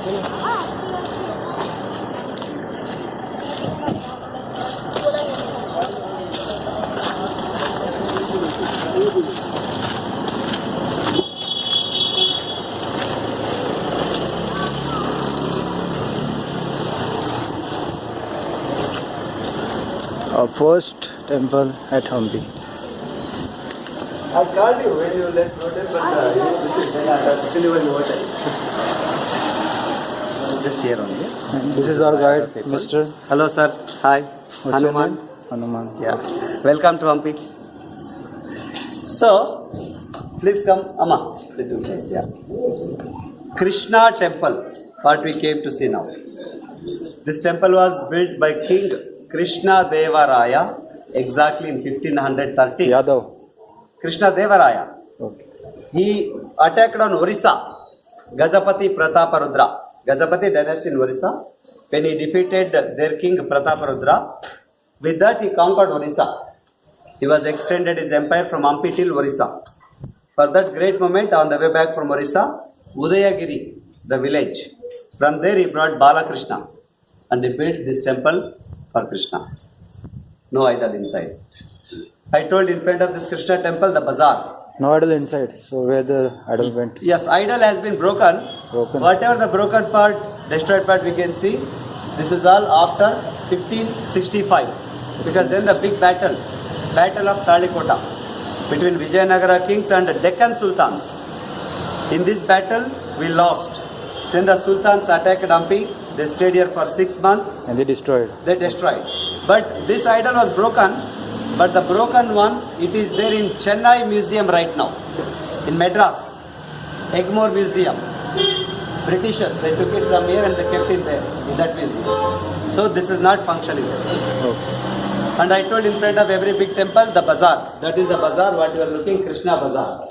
Our first temple at Hampi. I called you when you left hotel, but still you were in hotel. Just here only. And this is our guide, Mr. Hello, sir. Hi. What's your Hanuman. name? Hanuman. Yeah. Welcome to Hampi. So, please come, Amma. Yeah. Krishna temple, what we came to see now. This temple was built by King Krishna Deva Raya exactly in 1530. Yadav. Krishna Deva Raya. Okay. He attacked on Orissa, Gajapati Prataparudra. Gajapati dynasty in Orissa. When he defeated their king Prataparudra, with that he conquered Orissa. He was extended his empire from Hampi till Orissa. For that great moment, on the way back from Orissa, Udayagiri, the village, from there he brought Balakrishna and he built this temple for Krishna. No idol inside. I told in front of this Krishna temple, the bazaar. No idol inside. So where the idol went? Yes, idol has been broken. Whatever the broken part, destroyed part we can see, this is all after 1565. Because then the big battle of Talikota between Vijayanagara kings and Deccan sultans. In this battle, we lost. Then the sultans attacked Hampi. They stayed here for 6 months. And they destroyed. They destroyed. But this idol was broken. But the broken one, it is there in Chennai Museum right now. In Madras. Egmore Museum. Britishers, they took it from here and they kept it there, in that museum. So this is not functioning. Okay. And I told in front of every big temple, the bazaar. That is the bazaar, what you are looking, Krishna Bazaar.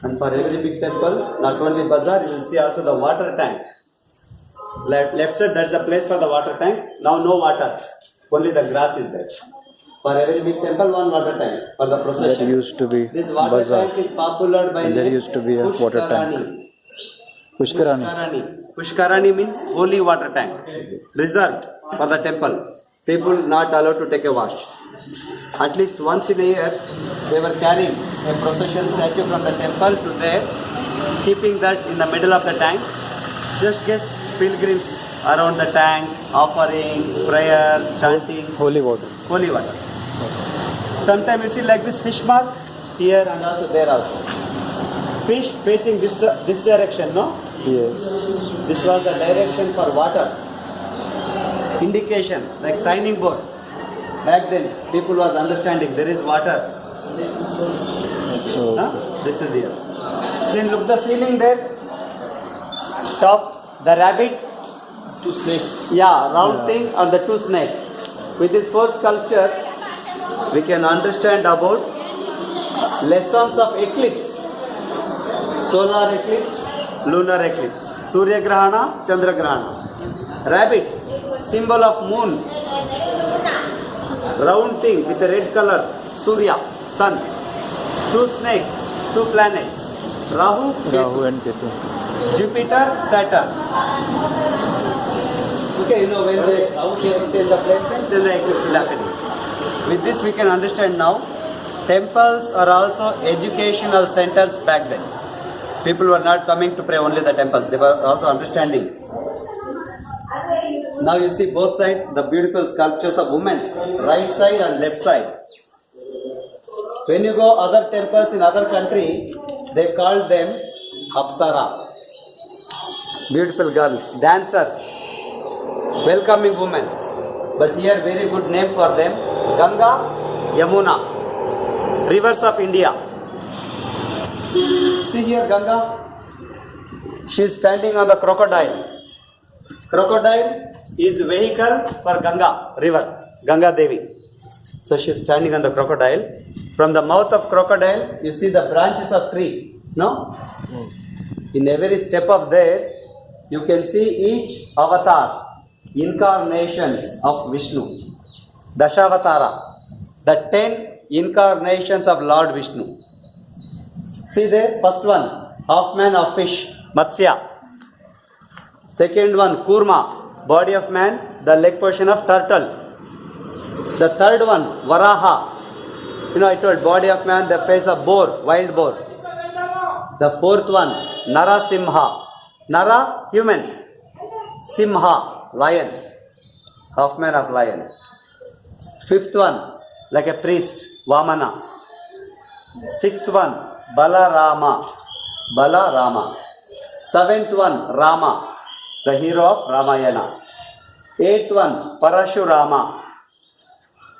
And for every big temple, not only bazaar, you will see also the water tank. Left side, that's the place for the water tank. Now no water, only the grass is there. For every big temple, one water tank for the procession. There used to be This water bazaar. tank is popular by And there name used to be a water tank. Pushkarani. Pushkarani means holy water tank, reserved for the temple. People not allowed to take a wash. At least once in a year, they were carrying a procession statue from the temple to there, keeping that in the middle of the tank. Just guess pilgrims around the tank, offerings, prayers, chanting. Holy water. Holy water. Sometimes you see like this fish mark here and also there also. Fish facing this direction, no? Yes. This was the direction for water. Indication, like signing board. Back then, people was understanding there is water. So, This is here. Then look the ceiling there. Top, the rabbit. 2 snakes. Yeah, round thing and the 2 snakes. With these 4 sculptures, we can understand about lessons of eclipse. Solar eclipse, lunar eclipse. Surya Grahana, Chandra Grahana. Rabbit, symbol of moon. Round thing with a red color, Surya, sun. 2 snakes, 2 planets. Rahu, Rahu and Ketu. Jupiter, Saturn. Okay, you know when they change the placement, then the eclipse will happen. With this we can understand now, temples are also educational centers back then. People were not coming to pray only the temples, they were also understanding. Now you see both sides, the beautiful sculptures of women, right side and left side. When you go other temples in other country, they called them Apsara. Beautiful girls, dancers, welcoming women. But here very good name for them, Ganga, Yamuna, rivers of India. See here Ganga, she is standing on the crocodile. Crocodile is vehicle for Ganga, river, Ganga Devi. So she is standing on the crocodile. From the mouth of crocodile, you see the branches of tree, no? In every step of there, you can see each avatar, incarnations of Vishnu. Dashavatara, the 10 incarnations of Lord Vishnu. See there, first one, half man of fish, Matsya. Second one, Kurma, body of man, the leg portion of turtle. The third one, Varaha. I told body of man, the face of boar, wild boar. The fourth one, Narasimha. Nara, human. Simha, lion. Half man of lion. Fifth one, like a priest, Vamana. Sixth one, Balarama. Balarama. Seventh one, Rama, the hero of Ramayana. Eighth one, Parashurama.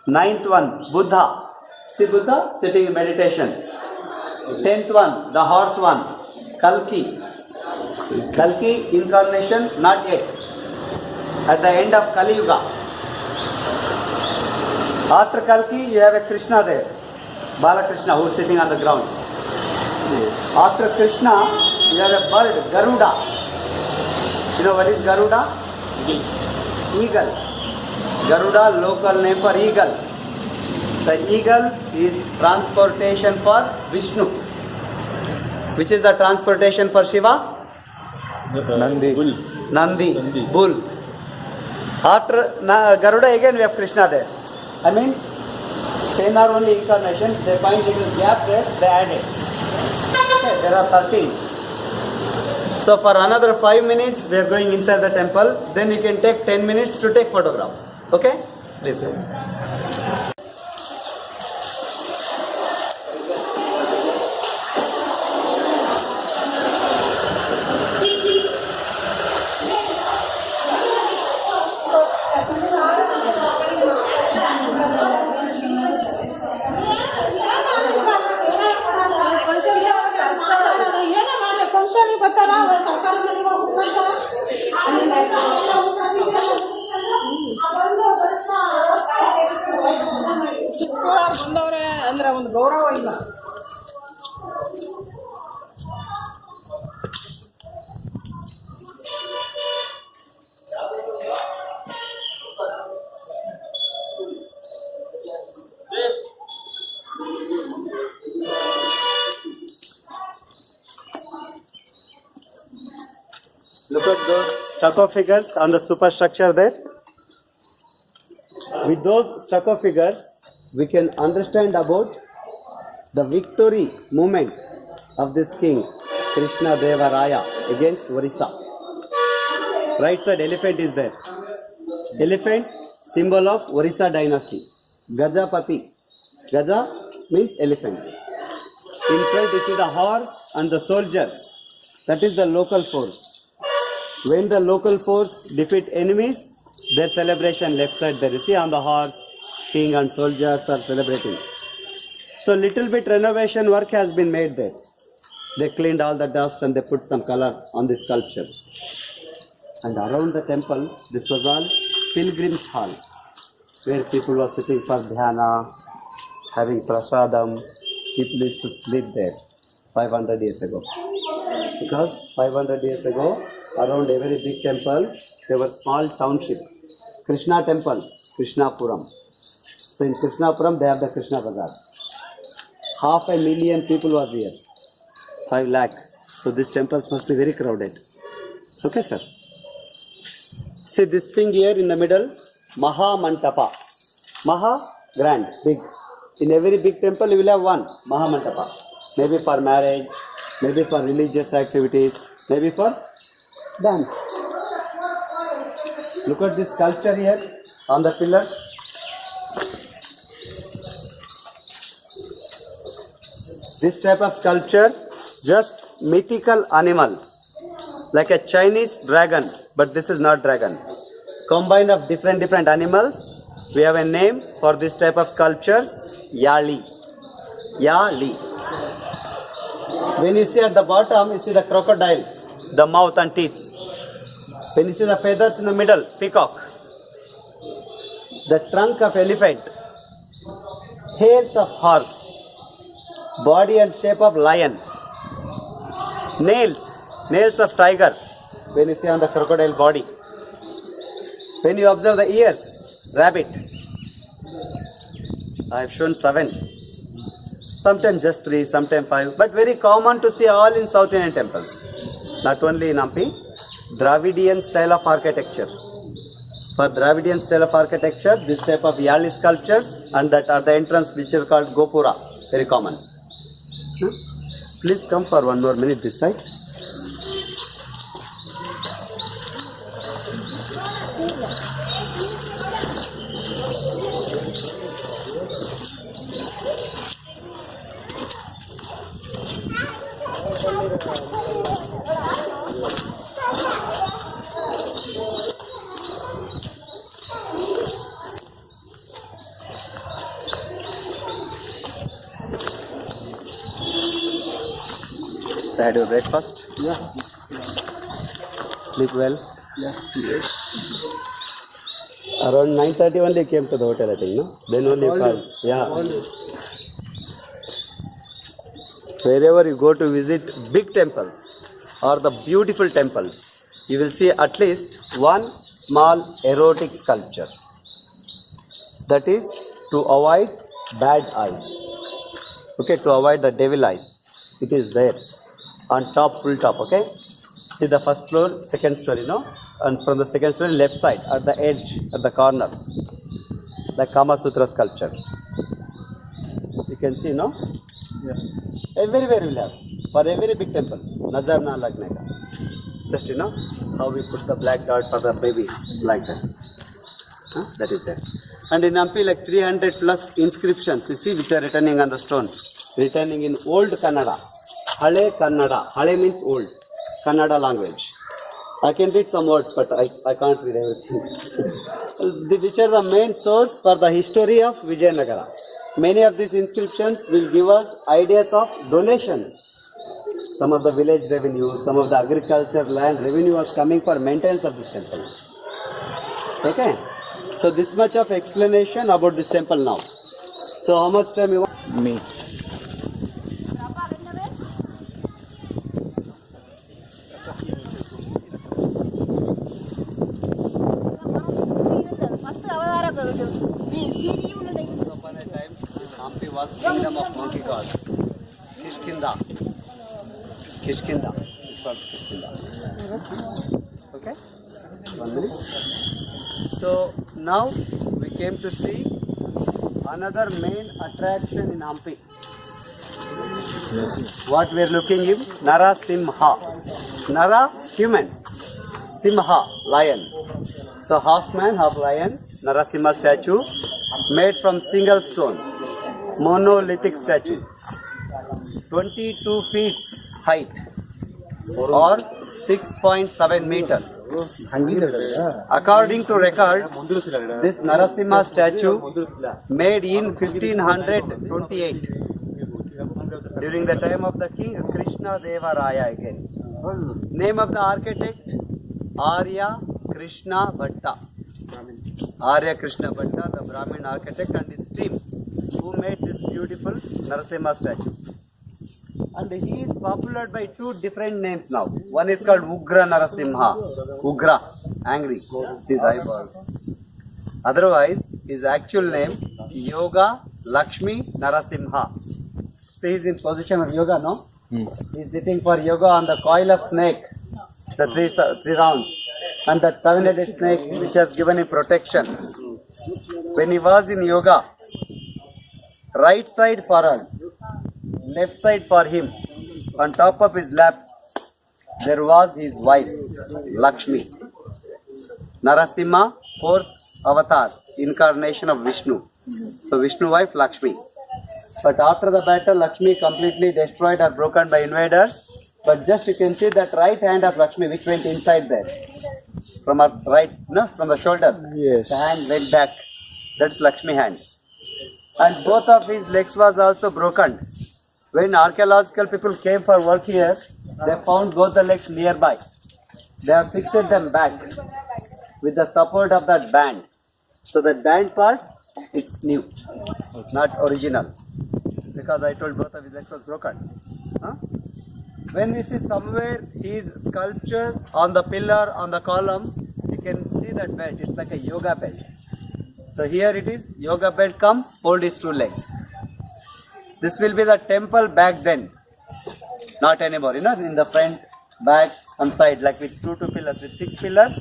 Ninth one, Buddha. See Buddha sitting in meditation. 10th one, the horse one, Kalki. Kalki incarnation not yet. At the end of Kali Yuga. After Kalki, you have a Krishna there. Balakrishna who is sitting on the ground. After Krishna, you have a bird, Garuda. You know what is Garuda? Eagle. Garuda, local name for eagle. The eagle is transportation for Vishnu. Which is the transportation for Shiva? Nandi. Nandi. Bull. After Garuda, again we have Krishna there. 10 are only incarnations. They find little gap there, they add it. Okay, there are 13. So for another 5 minutes, we are going inside the temple. Then you can take 10 minutes to take photograph. Okay? Please go. ಬಂದವ್ರೆ ಅಂದ್ರೆ ಒಂದು ಗೌರವ ಇಲ್ಲ. Look at those stucco figures on the superstructure there. With those stucco figures, we can understand about the victory movement of this king, Krishna Deva Raya, against Orissa. Right side elephant is there. Elephant, symbol of Orissa dynasty. Gajapati. Gaja means elephant. In front you see the horse and the soldiers. That is the local force. When the local force defeat enemies, their celebration left side there. You see on the horse, king and soldiers are celebrating. So little bit renovation work has been made there. They cleaned all the dust and they put some color on the sculptures. And around the temple, this was all pilgrims hall, where people were sitting for dhyana, having prasadam. People used to sleep there 500 years ago. Because 500 years ago, around every big temple, there were small township. Krishna temple, Krishnapuram. So in Krishnapuram, they have the Krishna Bazaar. 500,000 people was here. 5 lakh. So these temples must be very crowded. Okay, sir. See this thing here in the middle, Maha Mantapa. Maha, grand, big. In every big temple, you will have one Maha Mantapa. Maybe for marriage, maybe for religious activities, maybe for dance. Look at this sculpture here on the pillar. This type of sculpture, just mythical animal, like a Chinese dragon, but this is not dragon. Combined of different animals. We have a name for this type of sculptures, Yali. Yali. When you see at the bottom, you see the crocodile, the mouth and teeth. When you see the feathers in the middle, peacock. The trunk of elephant, hairs of horse, body and shape of lion, nails of tiger, when you see on the crocodile body. When you observe the ears, rabbit. I have shown 7. Sometimes just 3, sometimes 5, but very common to see all in South Indian temples. Not only in Hampi, Dravidian style of architecture. For Dravidian style of architecture, this type of yali sculptures and that are the entrance which are called gopura, very common. Please come for one more minute this side. So had your breakfast? Yeah. Sleep well? Yeah. Around 9:30 only you came to the hotel, I think, no? Then only you called. Yeah. Wherever you go to visit big temples or the beautiful temple, you will see at least one small erotic sculpture. That is to avoid bad eyes. Okay, to avoid the devil eyes. It is there on top, full top. Okay. See the first floor, second story, no? And from the second story, left side, at the edge, at the corner, the Kama Sutra sculpture. You can see, no? Yeah. Everywhere will have. For every big temple, Nazar na lagne ka. Just, you know, how we put the black dot for the babies, like that. Huh? That is there. And in Hampi, like 300 plus inscriptions, you see, which are written on the stone. Written in old Kannada. Hale Kannada. Hale means old. Kannada language. I can read some words, but I can't read everything. Which are the main source for the history of Vijayanagara. Many of these inscriptions will give us ideas of donations. Some of the village revenue, some of the agriculture land revenue was coming for maintenance of this temple. Okay? So this much of explanation about this temple now. So how much time you want? Me. Upon a time, Hampi was kingdom of monkey gods. Kishkinda. Kishkinda. This was Kishkinda. Okay? 1 minute. So now we came to see another main attraction in Hampi. Yes. What we are looking in Narasimha. Nara, human. Simha, lion. So half man, half lion. Narasimha statue made from single stone. Monolithic statue. 22 feet height or 6.7 meter. According to record, this Narasimha statue made in 1528 during the time of the king Krishna Deva Raya again. Name of the architect Arya Krishna Bhatta. Arya Krishna Bhatta, the Brahmin architect, and his team who made this beautiful Narasimha statue. And he is popular by two different names now. One is called Ugra Narasimha. Ugra, angry, sees eyeballs. Otherwise, his actual name Yoga Lakshmi Narasimha. So he is in position of yoga, no? He is sitting for yoga on the coil of snake, the three rounds. And that seven-headed snake which has given him protection. When he was in yoga, right side for us, left side for him, on top of his lap, there was his wife, Lakshmi. Narasimha, fourth avatar, incarnation of Vishnu. So Vishnu wife, Lakshmi. But after the battle, Lakshmi completely destroyed or broken by invaders. But just you can see that right hand of Lakshmi which went inside there. From her right, no, from the shoulder. Yes. The hand went back. That's Lakshmi hand. And both of his legs was also broken. When archaeological people came for work here, they found both the legs nearby. They have fixed them back with the support of that band. So that band part, it's new, not original. Because I told both of his legs was broken. Huh? When we see somewhere his sculpture on the pillar, on the column, you can see that belt. It's like a yoga belt. So here it is, yoga belt come, hold his two legs. This will be the temple back then. Not anymore, you know, in the front, back and side, like with two pillars, with 6 pillars.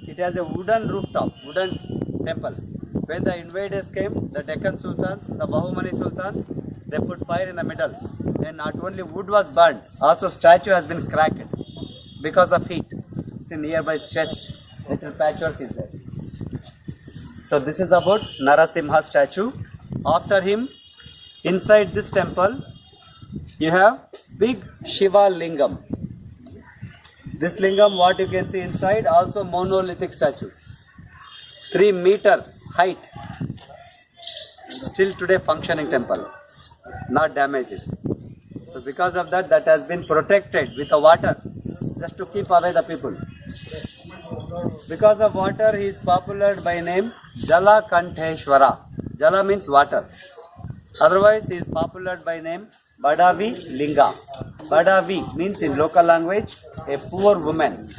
It has a wooden rooftop, wooden temple. When the invaders came, the Deccan Sultans, the Bahumani Sultans, they put fire in the middle. Then not only wood was burned, also statue has been cracked because of heat. See nearby his chest, little patchwork is there. So this is about Narasimha statue. After him, inside this temple, you have big Shiva Lingam. This lingam, what you can see inside, also monolithic statue. 3 meter height. Still today functioning temple, not damaged. So because of that, that has been protected with the water, just to keep away the people. Because of water, he is popular by name Jala Kantheshwara. Jala means water. Otherwise, he is popular by name Badavi Linga. Badavi means in local language a poor woman.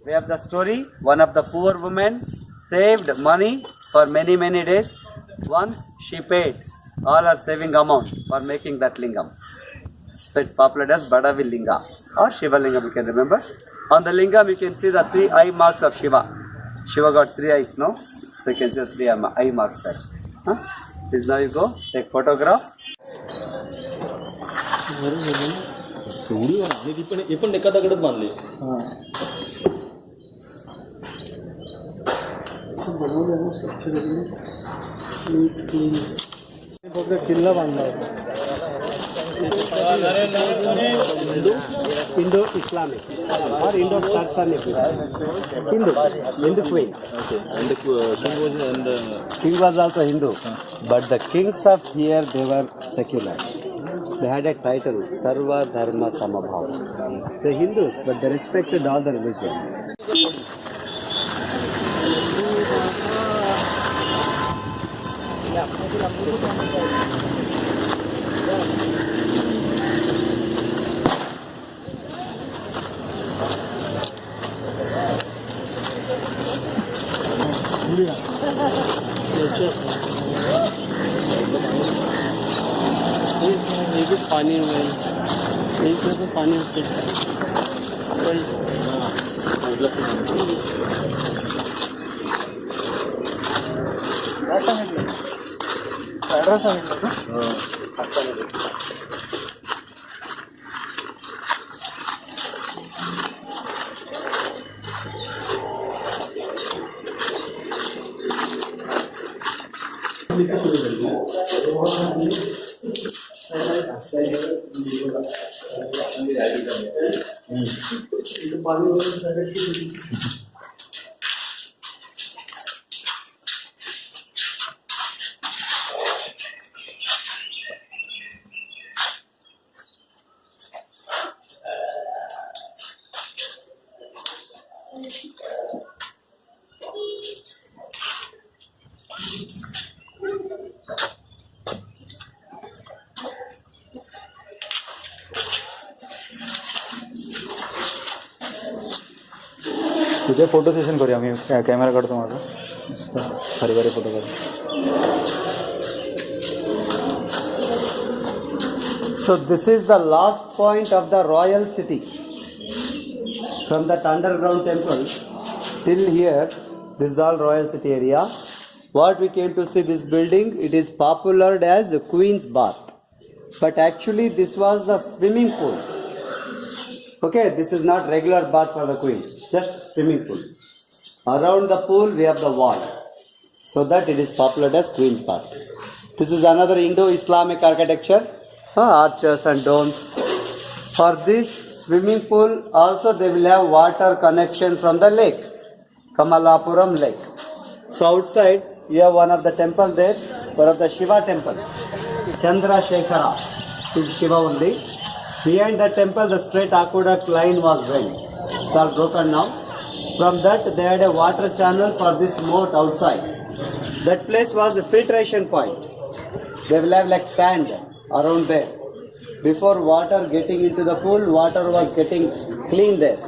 We have the story, one of the poor women saved money for many days. Once she paid all her saving amount for making that lingam. So it's popular as Badavi Linga or Shiva Lingam, you can remember. On the lingam you can see the 3 eye marks of Shiva. Shiva got 3 eyes, no? So you can see the 3 eye marks there. Huh? This now you go, take photograph. एवढी आणि ती पण हे पण एका दगडात बांधले. किल्ला बांधला Indo Islamic or Indo Sasanic. Hindu queen. Okay. And the King was also Hindu, but the kings of here they were secular. They had a title, Sarva Dharma Samabhava. The Hindus, but they respected all the religions. पानी में तो पानी तुझे photo session करूया. मी camera काढतो माझा. भारी भारी फोटो काढतो. So this is the last point of the royal city. From that underground temple till here, this is all royal city area. What we came to see this building, it is popular as the Queen's Bath. But actually this was the swimming pool. Okay, this is not regular bath for the Queen, just swimming pool. Around the pool we have the wall. So that it is popular as Queen's Bath. This is another Indo-Islamic architecture, arches and domes. For this swimming pool also they will have water connection from the lake, Kamalapuram lake. So outside you have one of the temple there, one of the Shiva temple, Chandrasekhara is Shiva only. Behind the temple the straight aqueduct line was went. It's all broken now. From that they had a water channel for this moat outside. That place was a filtration point. They will have like sand around there. Before water getting into the pool, water was getting clean there.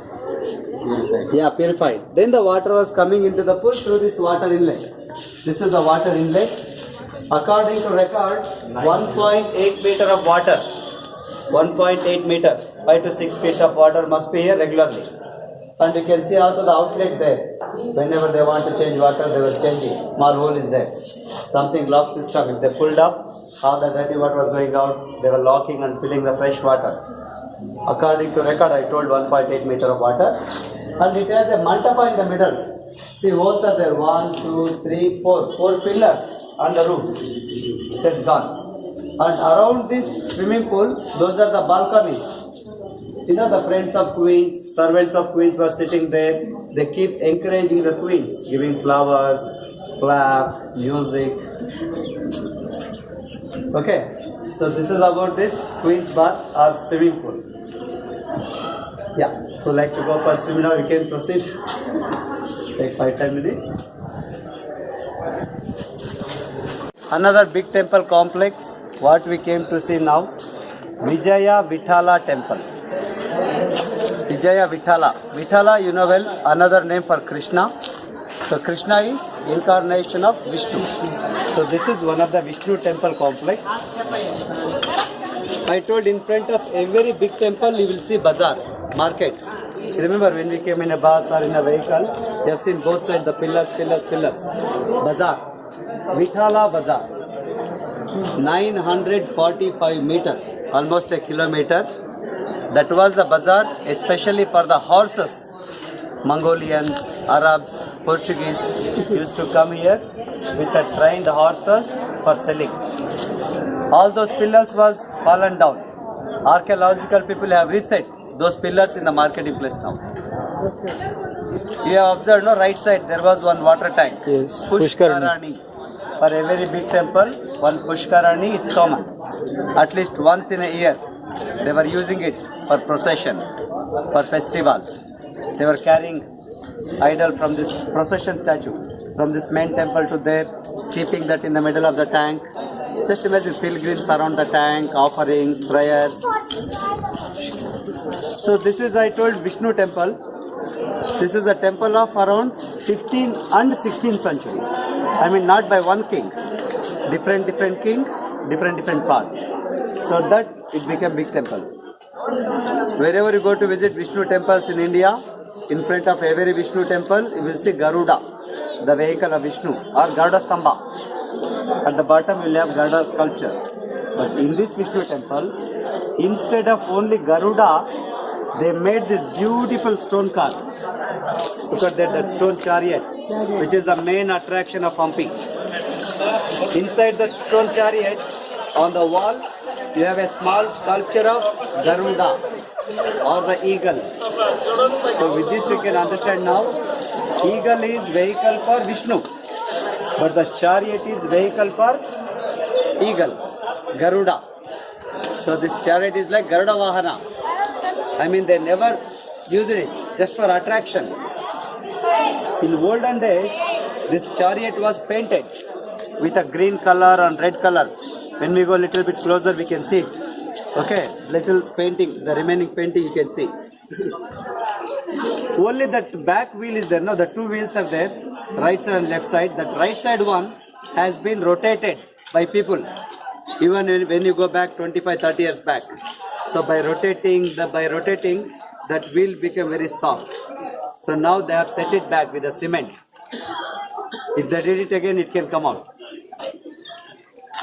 Yeah, purified. Then the water was coming into the pool through this water inlet. This is the water inlet. According to record, 1.8 meter of water 1.8 meter, 5 to 6 feet of water must be here regularly. And you can see also the outlet there. Whenever they want to change water, they will change it. Small hole is there. Something lock system. If they pulled up, all the dirty water was going out. They were locking and filling the fresh water. According to record, I told 1.8 meter of water. And it has a mantapa in the middle. See, holes are there. 1, 2, 3, 4. 4 pillars on the roof. So it's gone. And around this swimming pool, those are the balconies. You know, the friends of queens, servants of queens were sitting there. They keep encouraging the queens, giving flowers, claps, music. Okay, so this is about this queen's bath or swimming pool. Yeah, so like to go for swimming now, we can proceed. Take 5-10 minutes. Another big temple complex, what we came to see now, Vijaya Vithala temple. Vijaya Vithala. Vithala, you know well, another name for Krishna. So Krishna is incarnation of Vishnu. So this is one of the Vishnu temple complex. I told in front of every big temple you will see bazaar, market. Remember when we came in a bus or in a vehicle, you have seen both sides the pillars. Bazaar. Vithala Bazaar. 945 meter, almost a kilometer. That was the bazaar especially for the horses. Mongolians, Arabs, Portuguese used to come here with the trained horses for selling. All those pillars was fallen down. Archaeological people have reset those pillars in the marketing place now. You have observed, no, right side there was one water tank. Yes, Pushkarani. For a very big temple, one Pushkarani is common. At least once in a year, they were using it for procession, for festival. They were carrying idol from this procession statue, from this main temple to there, keeping that in the middle of the tank. Just imagine pilgrims around the tank, offerings, prayers. So this is, I told, Vishnu temple. This is a temple of around 15th and 16th century. I mean, not by one king. Different king, different part. So that it became big temple. Wherever you go to visit Vishnu temples in India, in front of every Vishnu temple, you will see Garuda, the vehicle of Vishnu, or Garuda Stamba. At the bottom, you will have Garuda sculpture. But in this Vishnu temple, instead of only Garuda, they made this beautiful stone car. Look at that stone chariot, which is the main attraction of Hampi. Inside the stone chariot, on the wall, you have a small sculpture of Garuda or the eagle. So with this you can understand now, eagle is vehicle for Vishnu, but the chariot is vehicle for eagle, Garuda. So this chariot is like Garuda Vahana. I mean, they never used it just for attraction. In olden days, this chariot was painted with a green color and red color. When we go a little bit closer, we can see it. Okay, little painting, the remaining painting you can see. Only that back wheel is there. No, the two wheels are there, right side and left side. That right side one has been rotated by people. Even when you go back 25-30 years back. So by rotating, that wheel became very soft. So now they have set it back with the cement. If they did it again, it can come out.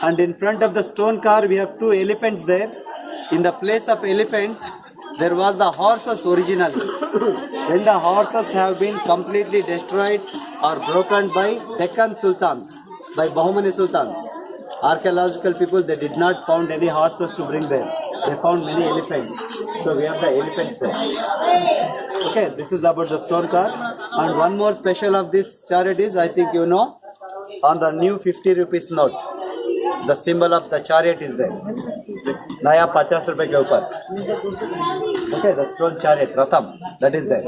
And in front of the stone car, we have two elephants there. In the place of elephants, there was the horses originally. When the horses have been completely destroyed or broken by Deccan Sultans, by Bahmani Sultans, archaeological people, they did not found any horses to bring there. They found many elephants. So we have the elephants there. Okay, this is about the stone car. And one more special of this chariot is, I think you know, on the new 50 rupees note, the symbol of the chariot is there. Naya 50 rupees ke upar. Okay, the stone chariot, Ratham, that is there.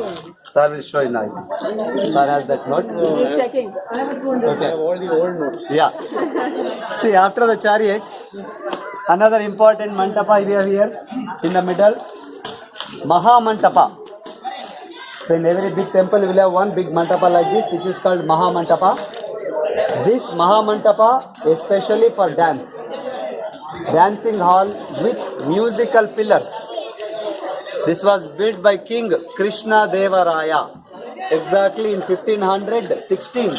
Sir will show you now. Sir has that note. He's checking. Okay. All the old notes. Yeah. See, after the chariot, another important mantapa we have here in the middle, Maha Mantapa. So in every big temple, we will have one big mantapa like this, which is called Maha Mantapa. This Maha Mantapa, especially for dance. dancing hall with musical pillars. This was built by King Krishna Deva Raya exactly in 1516.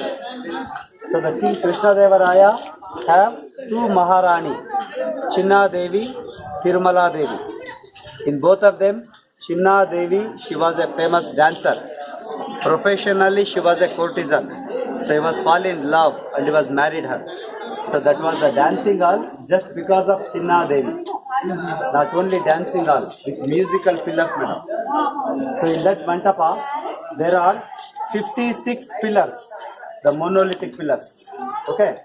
So the King Krishna Deva Raya have two Maharani, Chinna Devi, Tirumala Devi. In both of them, Chinna Devi, she was a famous dancer. Professionally, she was a courtesan. So he was fall in love and he was married her. So that was the dancing hall just because of Chinna Devi. Not only dancing hall, with musical pillars, madam. So in that mantapa, there are 56 pillars, the monolithic pillars. Okay,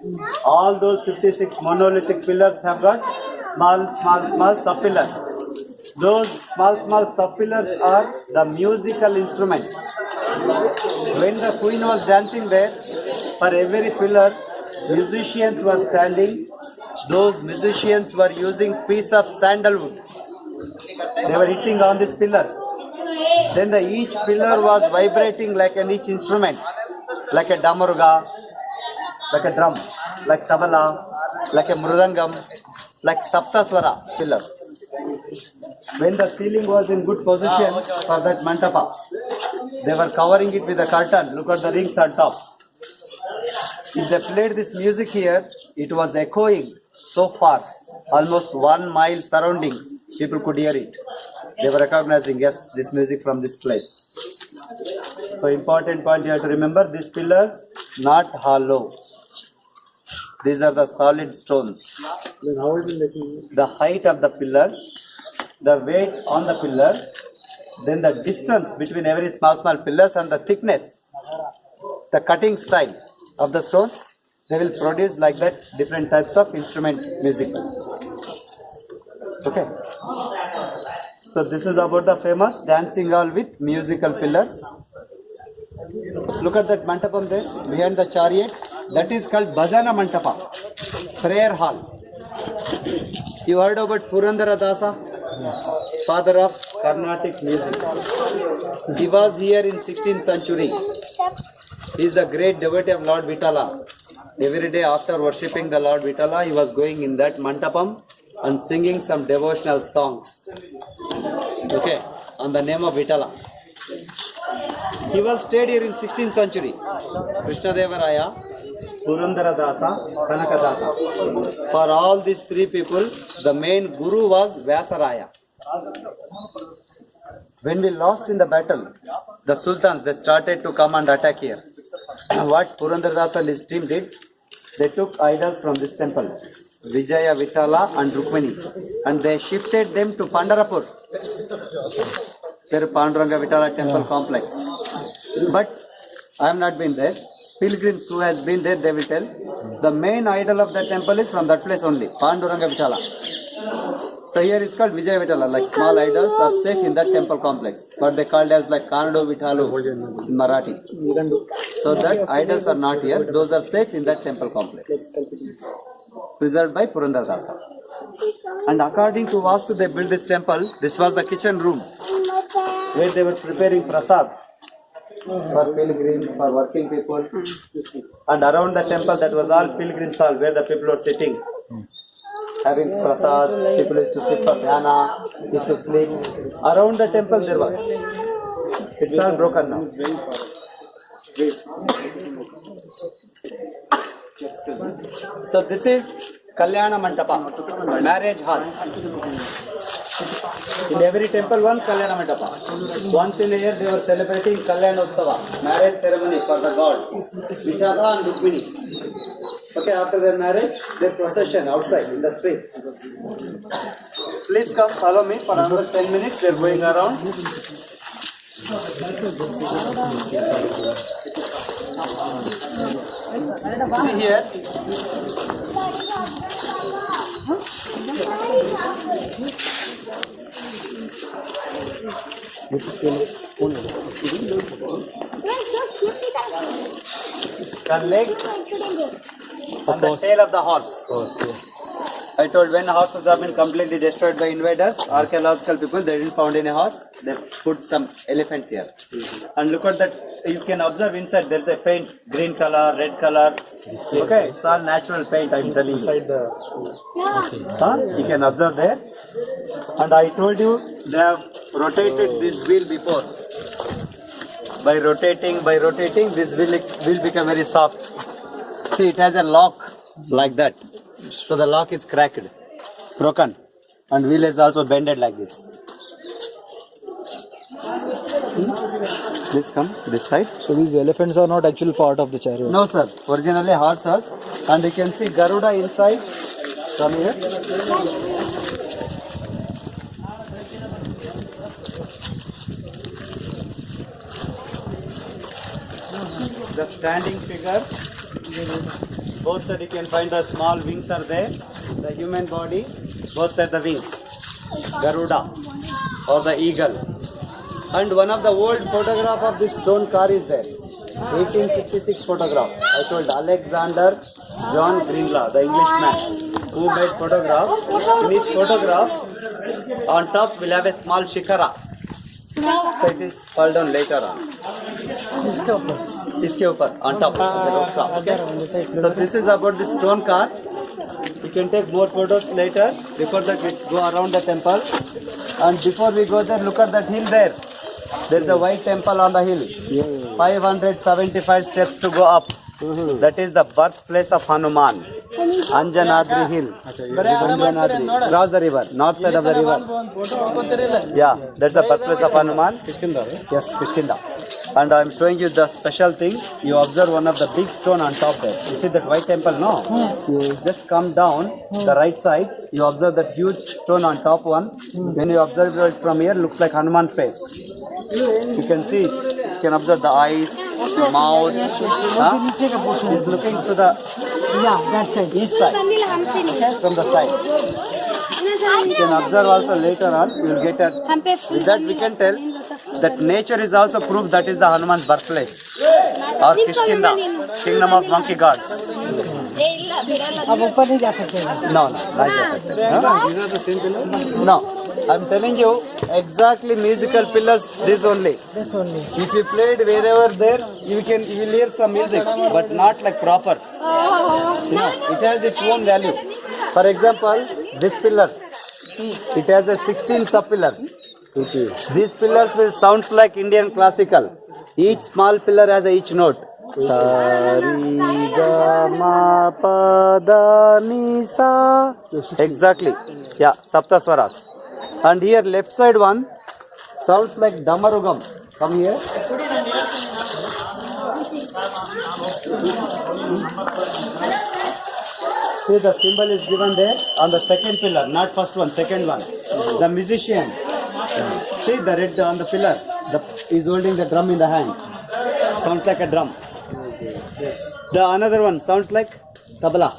all those 56 monolithic pillars have got small sub-pillars. Those small sub-pillars are the musical instrument. When the queen was dancing there, for every pillar, musicians were standing. Those musicians were using piece of sandalwood. They were hitting on these pillars. Then each pillar was vibrating like each instrument, like a damaruga, like a drum, like tabala, like a mridangam, like saptaswara pillars. When the ceiling was in good position for that mantapa, they were covering it with a curtain. Look at the rings on top. If they played this music here, it was echoing so far, almost 1 mile surrounding. People could hear it. They were recognizing, yes, this music from this place. So important point you have to remember, these pillars not hollow. These are the solid stones. Then how is it making? The height of the pillar, the weight on the pillar, then the distance between every small pillars and the thickness, the cutting style of the stones, they will produce like that different types of instrument music. Okay. So this is about the famous dancing hall with musical pillars. Look at that mantapam there, behind the chariot. That is called Bhajana Mantapa, prayer hall. You heard about Purandara Dasa, father of Carnatic music. He was here in 16th century. He is the great devotee of Lord Vitala. Every day after worshipping the Lord Vitala, he was going in that mantapam and singing some devotional songs. Okay, on the name of Vitala. He was stayed here in 16th century. Krishna Deva Raya, Purandara Dasa, Kanaka Dasa. For all these three people, the main guru was Vyasaraya. When we lost in the battle, the sultans, they started to come and attack here. What Purandara Dasa and his team did, they took idols from this temple, Vijaya, Vitala and Rukmini, and they shifted them to Pandarapur, their Panduranga Vitala temple complex. But I have not been there. Pilgrims who has been there, they will tell, the main idol of the temple is from that place only, Panduranga Vitala. So here it's called Vijaya Vitala, like small idols are safe in that temple complex, but they called as like Kanado Vitalu in Marathi. So that idols are not here, those are safe in that temple complex, preserved by Purandara Dasa. And according to Vastu, they built this temple. This was the kitchen room where they were preparing prasad for pilgrims, for working people. And around the temple, that was all pilgrims hall where the people were sitting, having prasad. People used to sit for dhyana, used to sleep. Around the temple there was. It's all broken now. So this is Kalyana Mantapa, marriage hall. In every temple, one Kalyana Mantapa. Once in a year, they were celebrating Kalyana Utsava, marriage ceremony for the gods, Vitala and Rukmini. Okay, after their marriage, their procession outside in the street. Please come, follow me for another 10 minutes. They are going around. See here. The leg and the tail of the horse. I told when horses have been completely destroyed by invaders, archaeological people, they didn't found any horse, they put some elephants here. And look at that, you can observe inside there is a paint, green color, red color. Okay, it's all natural paint, I'm telling you. You can observe there. And I told you, they have rotated this wheel before. By rotating, this wheel will become very soft. See, it has a lock like that. So the lock is cracked, broken, and wheel is also bended like this. This come, this side. So these elephants are not actual part of the chariot. No sir, originally horses, and you can see Garuda inside. Come here. The standing figure. Both sides you can find the small wings are there. The human body, both sides the wings. Garuda or the eagle. And one of the old photograph of this stone car is there. 1856 photograph. I told Alexander John Greenlaw, the Englishman, who made photograph. In his photograph, on top will have a small shikara. So it is fall down later on. इसके ऊपर on top of the rooftop. Okay? So this is about the stone car. You can take more photos later. Before that we go around the temple. And before we go there, look at that hill there. There is a white temple on the hill. 575 steps to go up. That is the birthplace of Hanuman. Anjanadri Hill. Anjanadri. Cross the river, north side of the river. Yeah, that's the birthplace of Hanuman. Kishkinda. Yes, Kishkinda. And I am showing you the special thing. You observe one of the big stone on top there. You see that white temple, no? Just come down the right side. You observe that huge stone on top one. When you observe it from here, looks like Hanuman face. You can see, you can observe the eyes, the mouth. He's looking to the east side, from the side. You can observe also later on, you will get a, with that we can tell that nature is also proof that is the Hanuman's birthplace. Or Kishkinda, kingdom of monkey gods. अब ऊपर नहीं जा सकते No, not जा सकते. No, I'm telling you exactly musical pillars. This only. If you played wherever there, you will hear some music, but not like proper. No, it has its own value. For example, this pillar, it has a 16 sub pillars. These pillars will sound like Indian classical. Each small pillar has each note. Exactly. Yeah, Sapta Swaras. And here left side one sounds like Damarugam. Come here. See, the symbol is given there on the second pillar, not first one, second one. The musician. See the red on the pillar. Is holding the drum in the hand. Sounds like a drum. The another one sounds like tabla.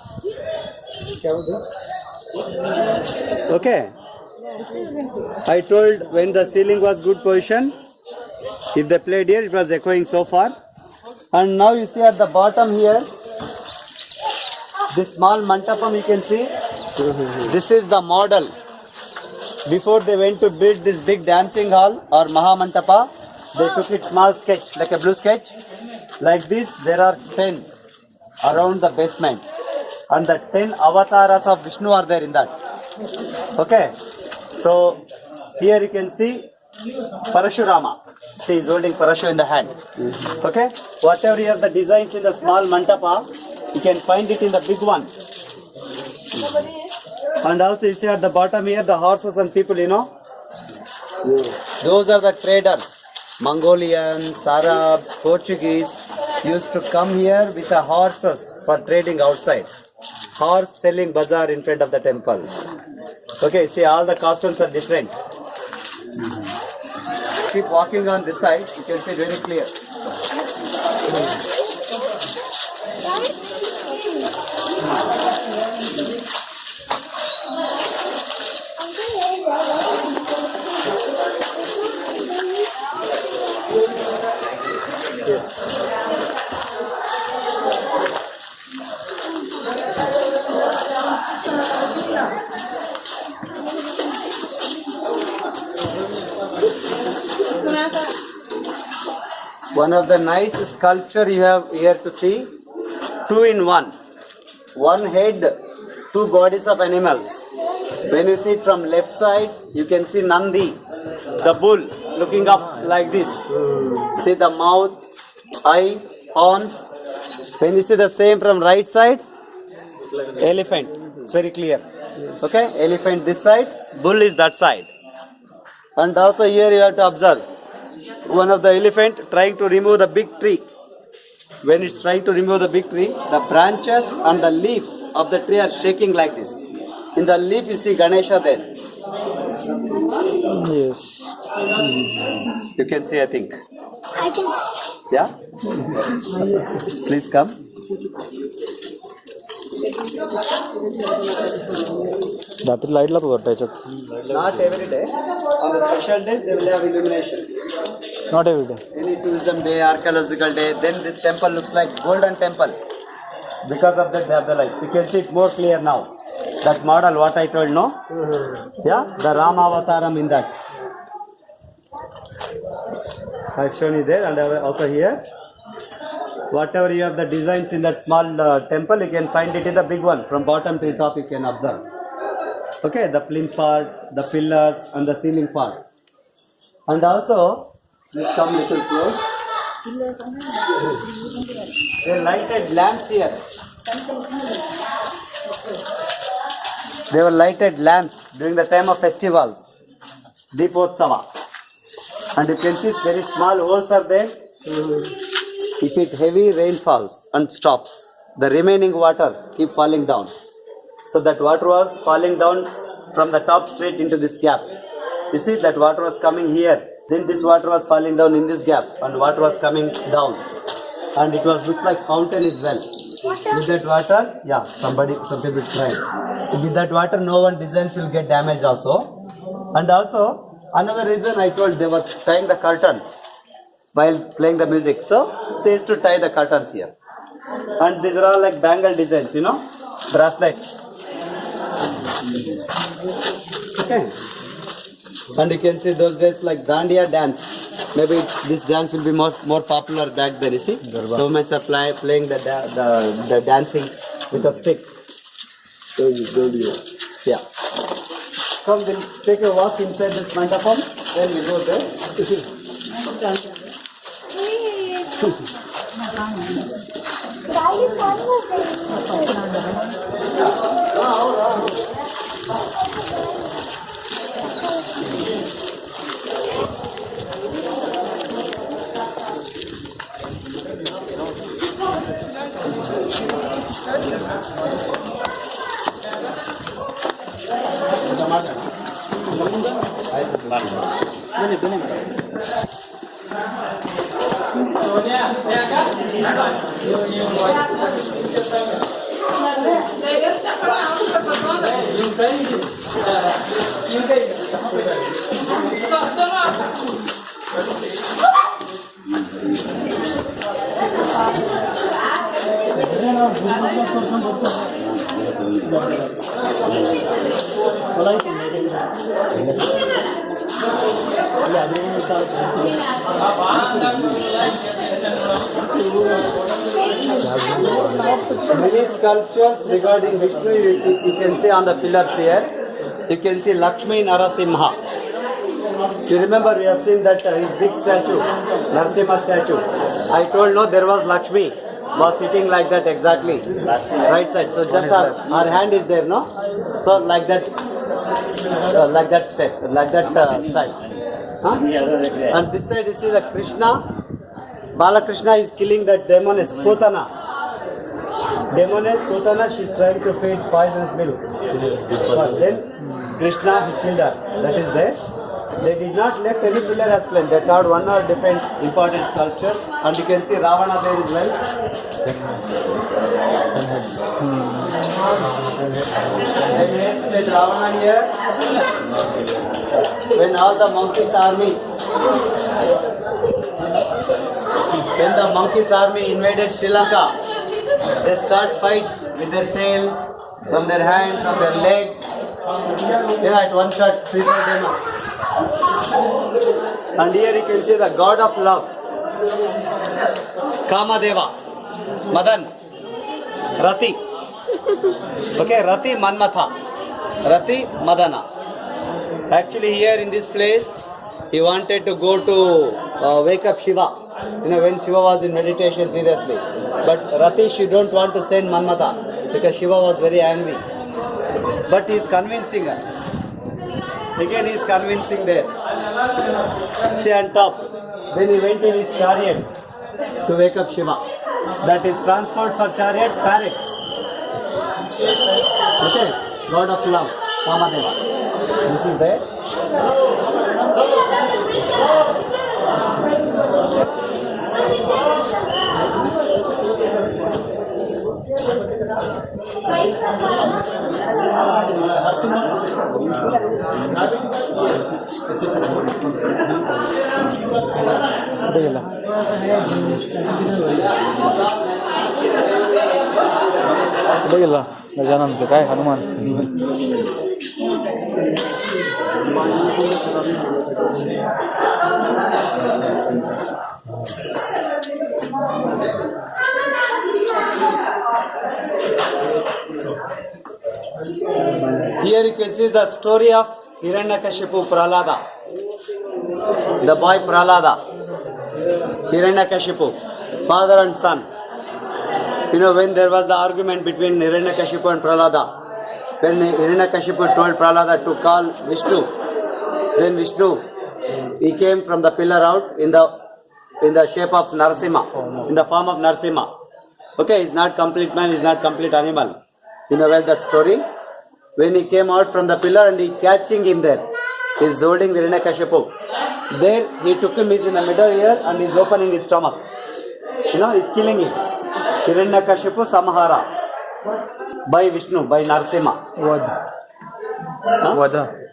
Okay. I told when the ceiling was good position, if they played here, it was echoing so far. And now you see at the bottom here, this small mantapam you can see. This is the model. Before they went to build this big dancing hall or Mahamantapa, they took it small sketch, like a blue sketch. Like this, there are 10 around the basement. And the 10 avatars of Vishnu are there in that. Okay. So, here you can see Parashurama. See, he's holding Parashu in the hand. Okay. Whatever you have the designs in the small mantapa, you can find it in the big one. And also you see at the bottom here, the horses and people, you know. Those are the traders. Mongolians, Arabs, Portuguese used to come here with the horses for trading outside. Horse selling bazaar in front of the temple. Okay, see all the costumes are different. Keep walking on this side, you can see very clear. One of the nice sculpture you have here to see. 2 in 1. One head, 2 bodies of animals. When you see it from left side, you can see Nandi, the bull, looking up like this. See the mouth, eye, horns. When you see the same from right side, elephant. It's very clear. Okay, elephant this side, bull is that side. And also here you have to observe one of the elephant trying to remove the big tree. When it's trying to remove the big tree, the branches and the leaves of the tree are shaking like this. In the leaf you see Ganesha there. Yes. You can see, I think. I can. Yeah? Please come. रात्री light लागतो वाटतं याच्यात. Not every day. On the special days they will have illumination. Not every day. Any tourism day, archaeological day, then this temple looks like golden temple. Because of that they have the lights. You can see it more clear now. That model what I told, no? Yeah? The Rama Avataram in that. I've shown you there and also here. Whatever you have the designs in that small temple, you can find it in the big one. From bottom to top you can observe. Okay, the plinth part, the pillars and the ceiling part. And also, let's come little close. They lighted lamps here. They were lighted lamps during the time of festivals. Deepotsava. And you can see very small holes are there. If it heavy rain falls and stops, the remaining water keep falling down. So that water was falling down from the top straight into this gap. You see that water was coming here. Then this water was falling down in this gap and water was coming down. And it was looks like fountain as well. With that water, yeah, some people tried. With that water, no one designs will get damaged also. And also, another reason I told, they were tying the curtain while playing the music. So, they used to tie the curtains here. And these are all like bangle designs, you know, bracelets. Okay. And you can see those days like Dandiya dance. Maybe this dance will be more popular back then, you see. So much supply playing the dancing with a stick. Yeah. Come, we'll take a walk inside this mandapam. Then we go there. Many sculptures regarding Vishnu you can see on the pillars here. You can see Lakshmi Narasimha. You remember we have seen that his big statue, Narasimha statue. I told no, there was Lakshmi was sitting like that exactly, right side. So just her hand is there, no? So like that step, like that style. Huh? And this side you see the Krishna. Balakrishna is killing that demoness, Putana. Demoness, Putana, she is trying to feed poisonous milk. But then Krishna, he killed her. That is there. They did not left any pillar as planned. They carved one or different important sculptures. And you can see Ravana there as well. And then Ravana here. When all the monkeys army invaded Sri Lanka, they start fight with their tail, from their hand, from their leg. Yeah, at one shot, 3 demons. And here you can see the god of love. Kamadeva, Madan, Rati. Okay, Rati Manmatha, Rati Madana. Actually, here in this place, he wanted to go to wake up Shiva. You know, when Shiva was in meditation seriously. But Rati, she don't want to send Manmatha because Shiva was very angry. But he is convincing her. Again, he is convincing there. See on top. Then he went in his chariot to wake up Shiva. That is transports for chariot, parrots. Okay, God of love, Kamadeva. This is there. गेला कुठे गेला गजानन ते काय Hanuman Here you can see the story of Hiranyakashipu Prahlada. The boy Prahlada. Hiranyakashipu, father and son. You know, when there was the argument between Hiranyakashipu and Prahlada, when Hiranyakashipu told Prahlada to call Vishnu, then Vishnu, he came from the pillar out in the shape of Narasimha, in the form of Narasimha. Okay, he's not complete man, he's not complete animal. You know well that story? When he came out from the pillar and he catching him there, he's holding the Hiranyakashipu. There he took him, he's in the middle here and he's opening his stomach. You know, he's killing him. Hiranyakashipu Samhara by Vishnu, by Narasimha.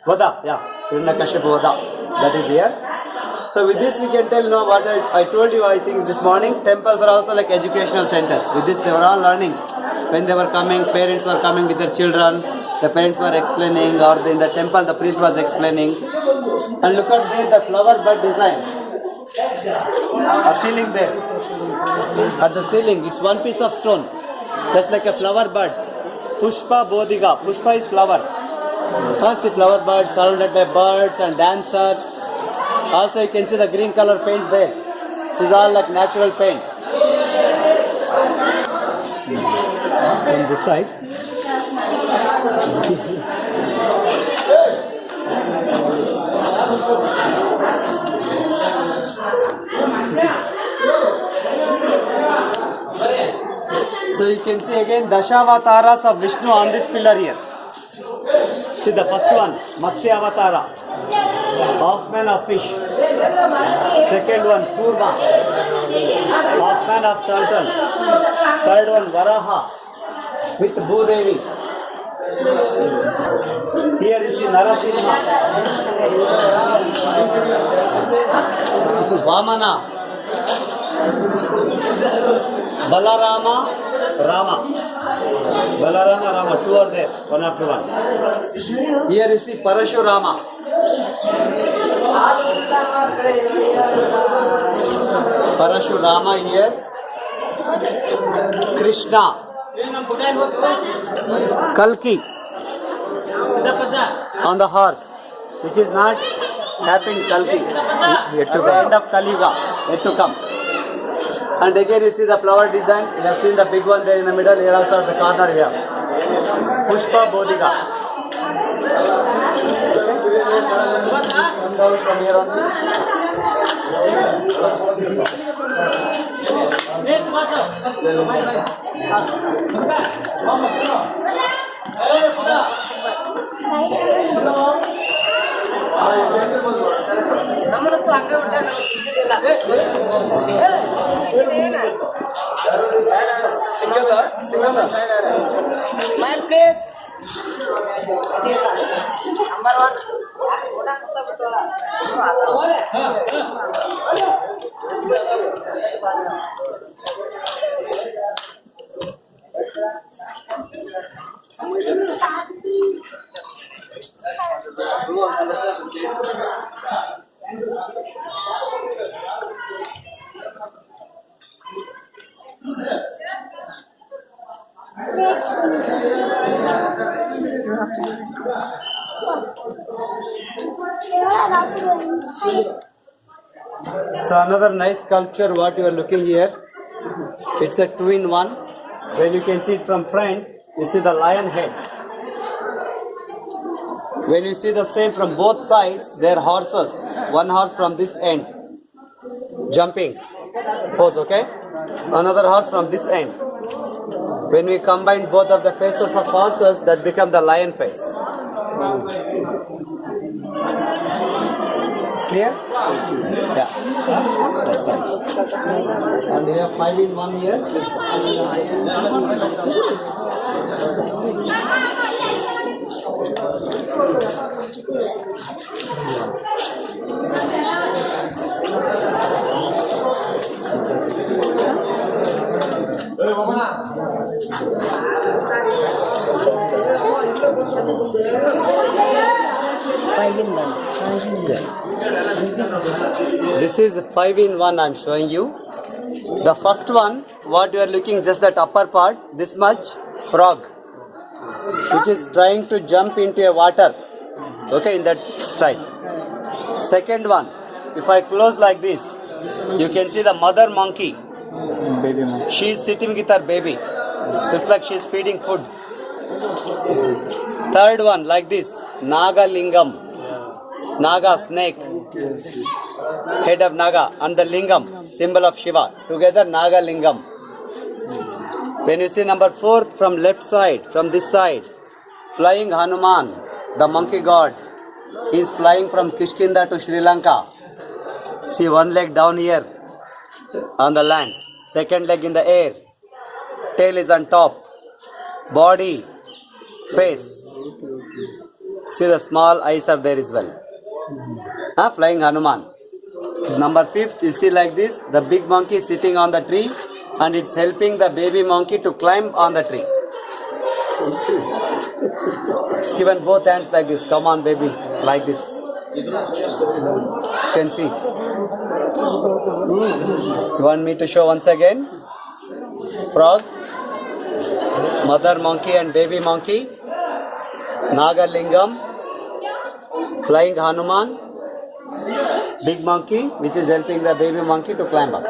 Vada, yeah. Hiranyakashipu Vada. That is here. So with this we can tell, no, what I told you, I think this morning, temples are also like educational centers. With this they were all learning. When they were coming, parents were coming with their children, the parents were explaining, or in the temple the priest was explaining. And look at there, the flower bud design. A ceiling there. At the ceiling, it's one piece of stone. Just like a flower bud. Pushpa Bodhiga. Pushpa is flower. First the flower bud surrounded by birds and dancers. Also you can see the green color paint there. This is all like natural paint. On this side. So you can see again Dashavataras of Vishnu on this pillar here. See the first one, Matsya Avatara, half man of fish. Second one, Kurma, half man of turtle. Third one, Varaha, with Bhudevi. Here is the Narasimha, Vamana, Balarama, Rama. Balarama, Rama, two are there, one after one. Here is the Parashurama. Parashurama here. Krishna. Kalki. On the horse, which is not happened Kalki. Yet to the end of Kali Yuga, yet to come. And again you see the flower design. You have seen the big one there in the middle. Here also at the corner here. Pushpa Bodhiga. Come down from here only. So another nice sculpture what you are looking here. It's a 2-in-1. When you can see it from front, you see the lion head. When you see the same from both sides, they are horses. One horse from this end, jumping pose, okay? Another horse from this end. When we combine both of the faces of horses, that become the lion face. Clear? Yeah. That's right. And we have 5-in-1 here. This is 5-in-1 I am showing you. The first one, what you are looking, just that upper part, this much, frog, which is trying to jump into a water, okay, in that style. Second one, if I close like this, you can see the mother monkey. Baby monkey. She is sitting with her baby. Looks like she is feeding food. Third one, like this, Naga Lingam. Naga, snake, head of Naga, and the Lingam, symbol of Shiva. Together, Naga Lingam. When you see number 4 from left side, from this side, flying Hanuman, the monkey god, he is flying from Kishkinda to Sri Lanka. See one leg down here on the land, second leg in the air, tail is on top, body, face. See the small eyes are there as well. Flying Hanuman. Number 5th, you see like this, the big monkey is sitting on the tree and it's helping the baby monkey to climb on the tree. It's given both hands like this. Come on baby, like this. You can see. You want me to show once again? Frog, mother monkey and baby monkey, Naga Lingam, flying Hanuman, big monkey which is helping the baby monkey to climb up.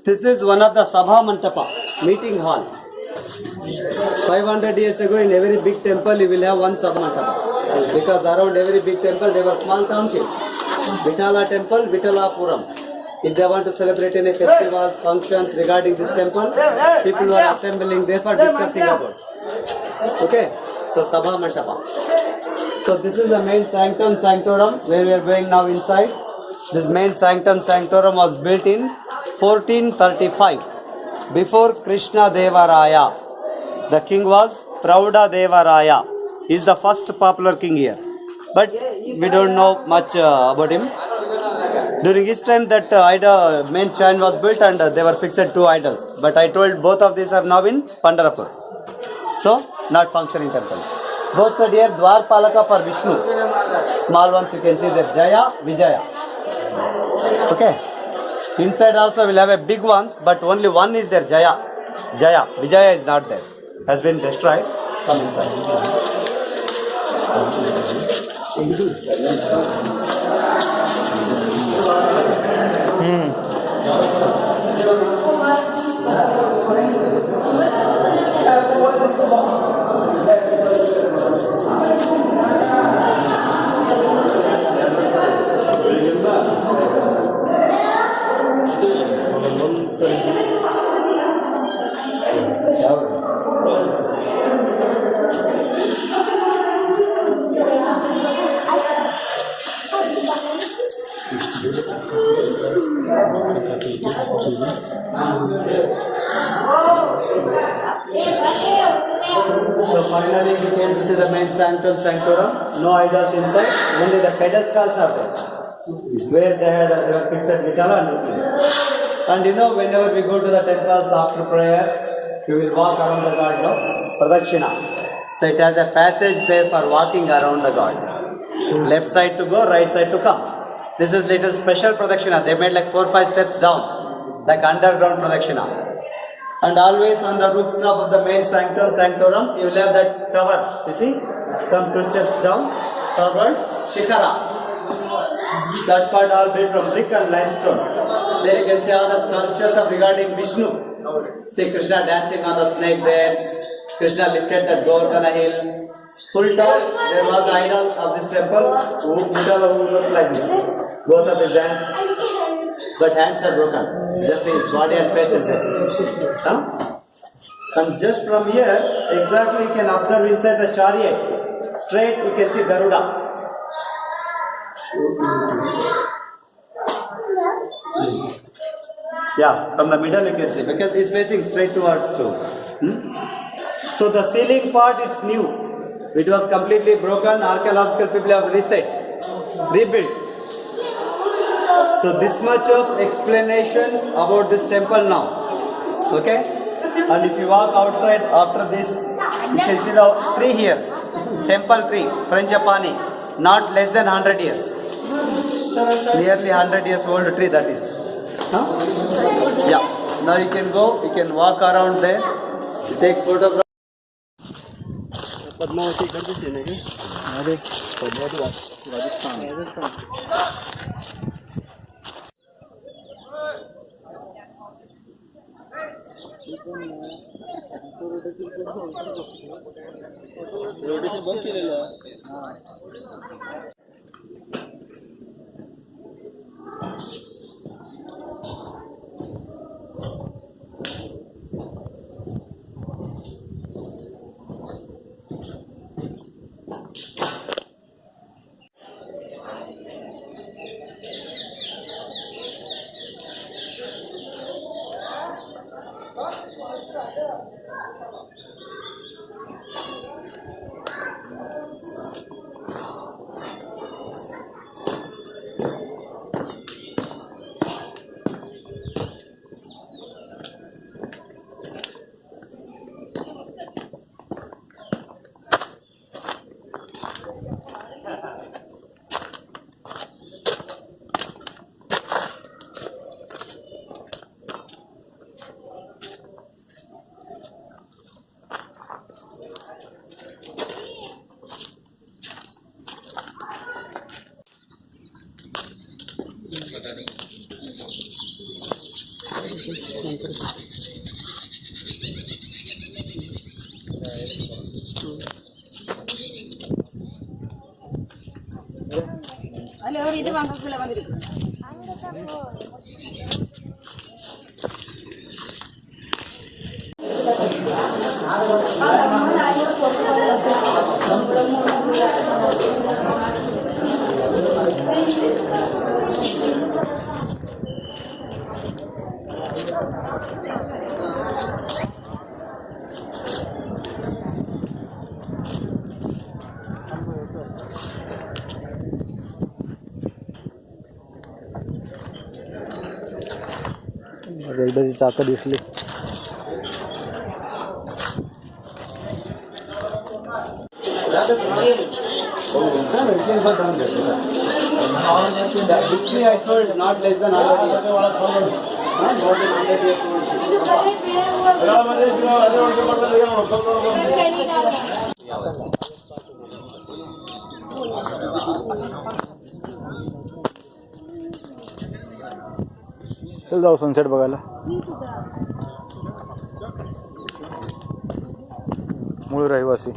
This is one of the Sabha Mantapa, meeting hall. 500 years ago, in every big temple, you will have one Sabha Mantapa. Because around every big temple, there were small townships. Vitala temple, Vitalapuram. If they want to celebrate any festivals, functions regarding this temple, people were assembling there for discussing about. Okay, so Sabha Mantapa. So this is the main sanctum sanctorum where we are going now inside. This main sanctum sanctorum was built in 1435 before Krishna Deva Raya. The king was Prauda Deva Raya. He is the first popular king here. But we don't know much about him. During his time that main shrine was built and they were fixed 2 idols. But I told both of these are now in Pandharpur. So, not functioning temple. Both said here Dwarpalaka for Vishnu. Small ones you can see there, Jaya, Vijaya. Okay. Inside also we'll have a big ones, but only one is there, Jaya. Jaya. Vijaya is not there. Has been destroyed. Come inside. So finally we came to see the main sanctum sanctorum. No idols inside, only the pedestals are there. Where they were pictured Vitala and Rukmini. And you know, whenever we go to the temples after prayer, we will walk around the god, no? Pradakshina. So it has a passage there for walking around the god. Left side to go, right side to come. This is little special pradakshina. They made like 4-5 steps down, like underground pradakshina. And always on the rooftop of the main sanctum sanctorum, you will have that tower. You see? Come 2 steps down, covered Shikara. That part all built from brick and limestone. There you can see all the sculptures of regarding Vishnu. See Krishna dancing on the snake there. Krishna lifted that Govardhana hill. Full down, there was the idol of this temple who looked like this. Both of his hands, but hands are broken. Just his body and face is there. Huh? And just from here, exactly you can observe inside the chariot. Straight you can see Garuda. Yeah, from the middle you can see because it's facing straight towards too. So the ceiling part it's new. It was completely broken. Archaeological people have rebuilt. So this much of explanation about this temple now. Okay? And if you walk outside after this, you can see the tree here. Temple tree, Frangipani. Not less than 100 years. Nearly 100 years old tree that is. Huh? Yeah. Now you can go, you can walk around there, you take photographs. Padmavati इधर भी scene है क्या? अरे पद्मावती राजस्थान रोटी से बहुत केलेलं ಅಲ್ಲಿ ಅವರು ಇದು ವಾಂಗಕ್ಕಿಲ್ಲ ಬಂದಿருக்கு एकदाची चाकं दिसली History I told is not less than 100 years. More than 100 years चल जाऊ सनसेट बघायला मूळ रहिवासी.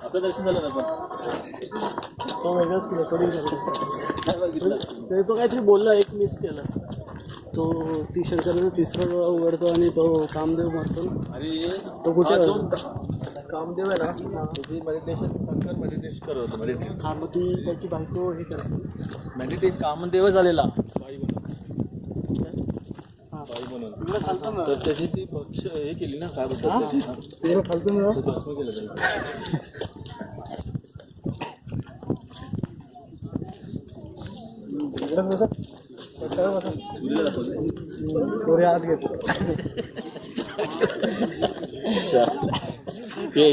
आपलं दर्शन झालं ना पण तो वेगळाच रेकॉर्डिंग करतो. तो काहीतरी बोलला, एक मिस केला. तो ती शंकराचा तिसरा डोळा उघडतो आणि तो कामदेव मारतो ना. अरे तो कुठे कामदेव आहे ना, तुझी मेडिटेशन शंकर मेडिटेशन करत होतं. मेडिटेशन हा, मग ती त्याची बायको हे करते. मेडिटेशन कामदेवच आलेला खालतो तर त्याची ती पक्ष हे केली ना, काय बोलतात खालतो ना. भस्म केलं त्यांनी. आत घेतो. अच्छा, हे